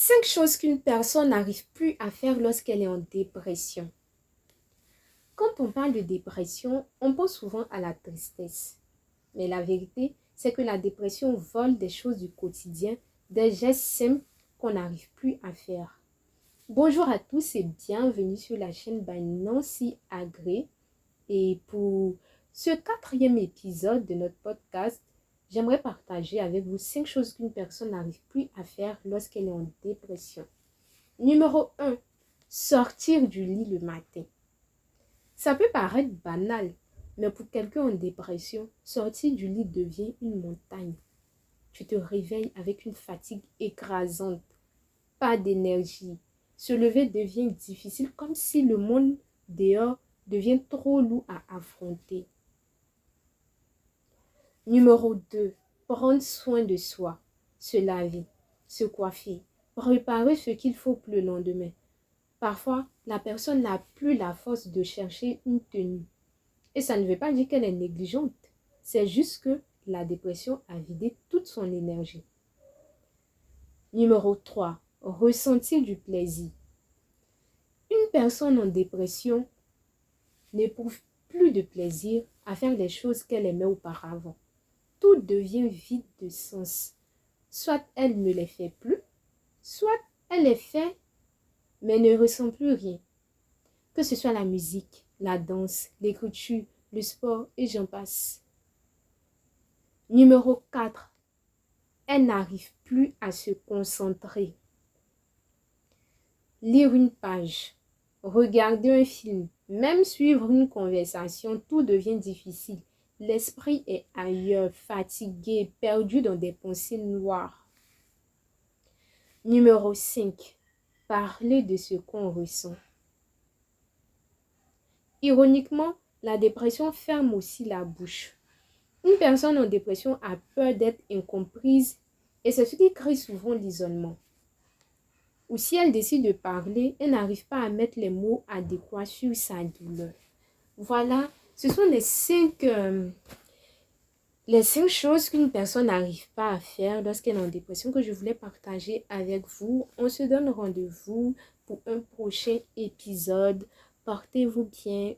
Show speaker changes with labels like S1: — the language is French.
S1: 5 choses qu'une personne n'arrive plus à faire lorsqu'elle est en dépression. Quand on parle de dépression, on pense souvent à la tristesse. Mais la vérité, c'est que la dépression vole des choses du quotidien, des gestes simples qu'on n'arrive plus à faire. Bonjour à tous et bienvenue sur la chaîne by Nancy Agré. Et pour ce 4e épisode de notre podcast, j'aimerais partager avec vous 5 choses qu'une personne n'arrive plus à faire lorsqu'elle est en dépression. Numéro 1. Sortir du lit le matin. Ça peut paraître banal, mais pour quelqu'un en dépression, sortir du lit devient une montagne. Tu te réveilles avec une fatigue écrasante, pas d'énergie. Se lever devient difficile, comme si le monde dehors devient trop lourd à affronter. Numéro 2. Prendre soin de soi. Se laver, se coiffer, préparer ce qu'il faut pour le lendemain. Parfois, la personne n'a plus la force de chercher une tenue. Et ça ne veut pas dire qu'elle est négligente. C'est juste que la dépression a vidé toute son énergie. Numéro 3. Ressentir du plaisir. Une personne en dépression n'éprouve plus de plaisir à faire les choses qu'elle aimait auparavant. Tout devient vide de sens. Soit elle ne les fait plus, soit elle les fait, mais ne ressent plus rien. Que ce soit la musique, la danse, l'écriture, le sport et j'en passe. Numéro 4. Elle n'arrive plus à se concentrer. Lire une page, regarder un film, même suivre une conversation, tout devient difficile. L'esprit est ailleurs, fatigué, perdu dans des pensées noires. Numéro 5. Parler de ce qu'on ressent. Ironiquement, la dépression ferme aussi la bouche. Une personne en dépression a peur d'être incomprise et c'est ce qui crée souvent l'isolement. Ou si elle décide de parler, elle n'arrive pas à mettre les mots adéquats sur sa douleur. Voilà, ce sont les 5 choses qu'une personne n'arrive pas à faire lorsqu'elle est en dépression que je voulais partager avec vous. On se donne rendez-vous pour un prochain épisode. Portez-vous bien.